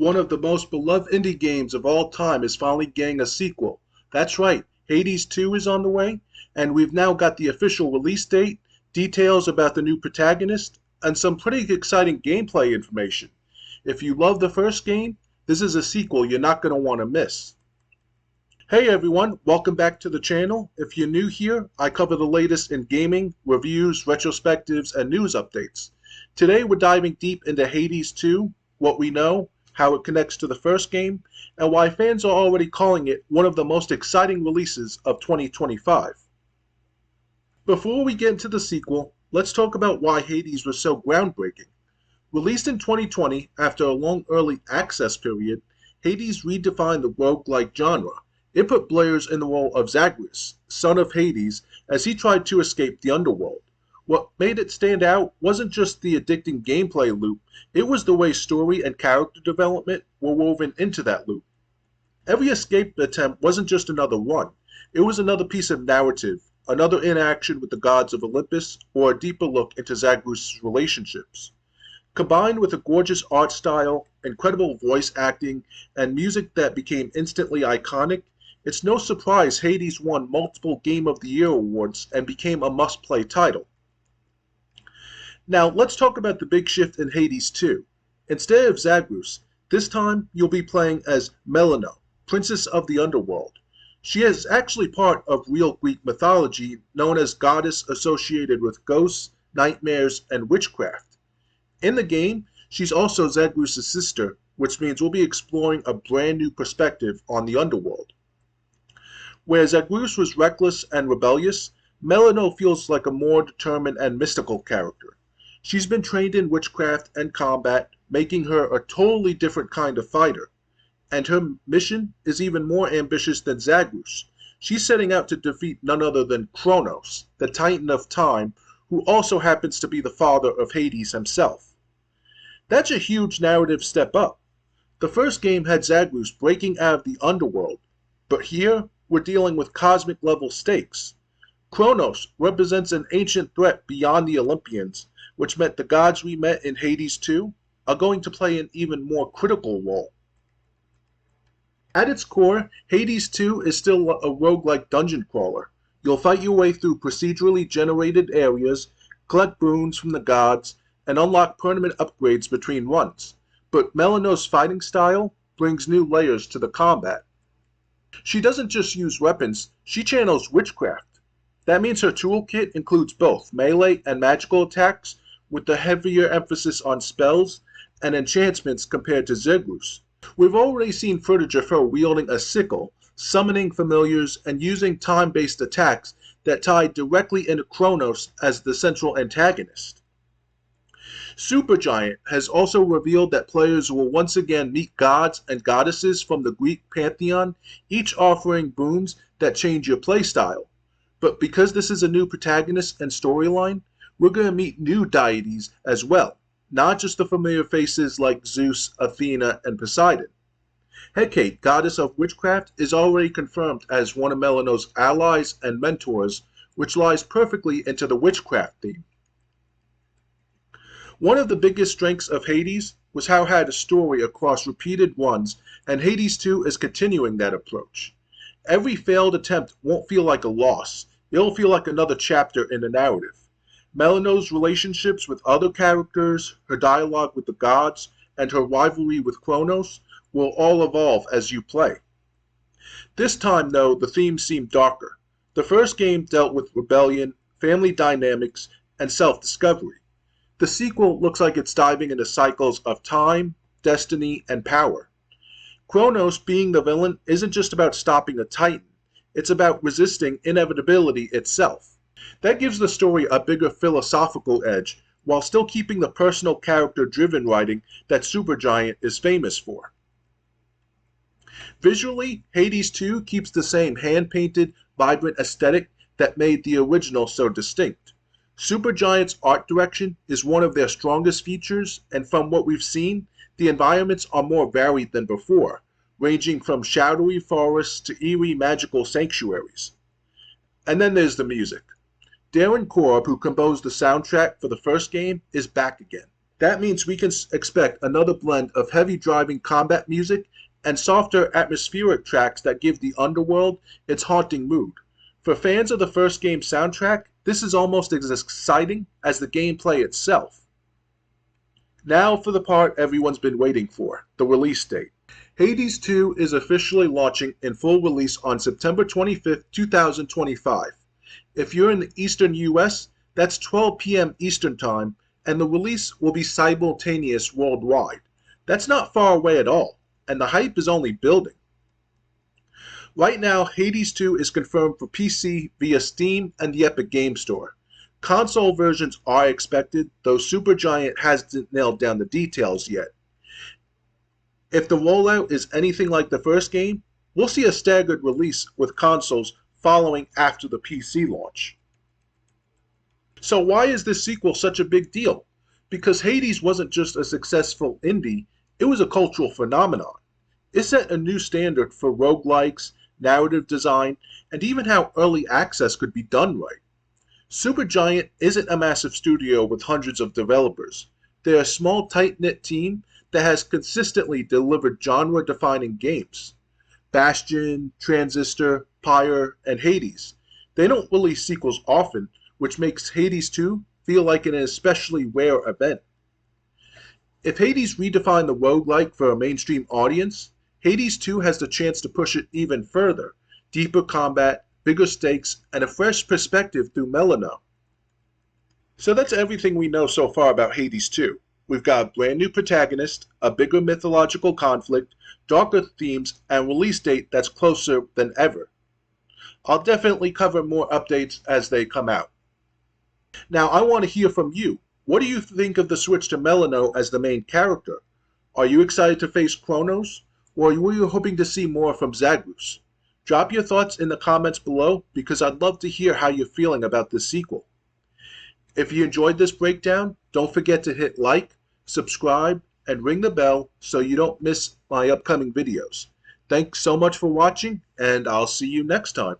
One of the most beloved indie games of all time is finally getting a sequel. That's right, Hades 2 is on the way, and we've now got the official release date, details about the new protagonist, and some pretty exciting gameplay information. If you love the first game, this is a sequel you're not going to want to miss. Hey everyone, welcome back to the channel. If you're new here, I cover the latest in gaming, reviews, retrospectives, and news updates. Today we're diving deep into Hades 2, what we know, how it connects to the first game, and why fans are already calling it one of the most exciting releases of 2025. Before we get into the sequel, let's talk about why Hades was so groundbreaking. Released in 2020 after a long early access period, Hades redefined the roguelike genre. It put players in the role of Zagreus, son of Hades, as he tried to escape the Underworld. What made it stand out wasn't just the addicting gameplay loop, it was the way story and character development were woven into that loop. Every escape attempt wasn't just another run, it was another piece of narrative, another interaction with the gods of Olympus, or a deeper look into Zagreus' relationships. Combined with a gorgeous art style, incredible voice acting, and music that became instantly iconic, it's no surprise Hades won multiple Game of the Year awards and became a must-play title. Now, let's talk about the big shift in Hades 2. Instead of Zagreus, this time you'll be playing as Melinoë, Princess of the Underworld. She is actually part of real Greek mythology, known as goddess associated with ghosts, nightmares, and witchcraft. In the game, she's also Zagreus' sister, which means we'll be exploring a brand new perspective on the Underworld. Where Zagreus was reckless and rebellious, Melinoë feels like a more determined and mystical character. She's been trained in witchcraft and combat, making her a totally different kind of fighter. And her mission is even more ambitious than Zagreus. She's setting out to defeat none other than Chronos, the Titan of Time, who also happens to be the father of Hades himself. That's a huge narrative step up. The first game had Zagreus breaking out of the Underworld, but here we're dealing with cosmic level stakes. Chronos represents an ancient threat beyond the Olympians, which meant the gods we met in Hades 2 are going to play an even more critical role. At its core, Hades 2 is still a roguelike dungeon crawler. You'll fight your way through procedurally generated areas, collect boons from the gods, and unlock permanent upgrades between runs. But Melinoë's fighting style brings new layers to the combat. She doesn't just use weapons, she channels witchcraft. That means her toolkit includes both melee and magical attacks, with the heavier emphasis on spells and enchantments compared to Zagreus. We've already seen footage of her wielding a sickle, summoning familiars, and using time-based attacks that tie directly into Chronos as the central antagonist. Supergiant has also revealed that players will once again meet gods and goddesses from the Greek pantheon, each offering boons that change your playstyle. But because this is a new protagonist and storyline, we're going to meet new deities as well, not just the familiar faces like Zeus, Athena, and Poseidon. Hecate, goddess of witchcraft, is already confirmed as one of Melinoë's allies and mentors, which lies perfectly into the witchcraft theme. One of the biggest strengths of Hades was how it had a story across repeated runs, and Hades 2 is continuing that approach. Every failed attempt won't feel like a loss, it'll feel like another chapter in the narrative. Melinoë's relationships with other characters, her dialogue with the gods, and her rivalry with Chronos will all evolve as you play. This time, though, the themes seem darker. The first game dealt with rebellion, family dynamics, and self-discovery. The sequel looks like it's diving into cycles of time, destiny, and power. Chronos, being the villain, isn't just about stopping a titan, it's about resisting inevitability itself. That gives the story a bigger philosophical edge, while still keeping the personal character-driven writing that Supergiant is famous for. Visually, Hades 2 keeps the same hand-painted, vibrant aesthetic that made the original so distinct. Supergiant's art direction is one of their strongest features, and from what we've seen, the environments are more varied than before, ranging from shadowy forests to eerie magical sanctuaries. And then there's the music. Darren Korb, who composed the soundtrack for the first game, is back again. That means we can expect another blend of heavy driving combat music and softer atmospheric tracks that give the Underworld its haunting mood. For fans of the first game's soundtrack, this is almost as exciting as the gameplay itself. Now for the part everyone's been waiting for, the release date. Hades 2 is officially launching in full release on September 25th, 2025. If you're in the Eastern US, that's 12 p.m. Eastern Time, and the release will be simultaneous worldwide. That's not far away at all, and the hype is only building. Right now, Hades 2 is confirmed for PC via Steam and the Epic Game Store. Console versions are expected, though Supergiant hasn't nailed down the details yet. If the rollout is anything like the first game, we'll see a staggered release with consoles following after the PC launch. So why is this sequel such a big deal? Because Hades wasn't just a successful indie, it was a cultural phenomenon. It set a new standard for roguelikes, narrative design, and even how early access could be done right. Supergiant isn't a massive studio with hundreds of developers. They're a small, tight-knit team that has consistently delivered genre-defining games. Bastion, Transistor, Pyre, and Hades. They don't release sequels often, which makes Hades 2 feel like an especially rare event. If Hades redefined the roguelike for a mainstream audience, Hades 2 has the chance to push it even further. Deeper combat, bigger stakes, and a fresh perspective through Melinoë. So that's everything we know so far about Hades 2. We've got a brand new protagonist, a bigger mythological conflict, darker themes, and release date that's closer than ever. I'll definitely cover more updates as they come out. Now I want to hear from you. What do you think of the switch to Melinoë as the main character? Are you excited to face Chronos, or were you hoping to see more from Zagreus? Drop your thoughts in the comments below because I'd love to hear how you're feeling about this sequel. If you enjoyed this breakdown, don't forget to hit like, subscribe, and ring the bell so you don't miss my upcoming videos. Thanks so much for watching, and I'll see you next time.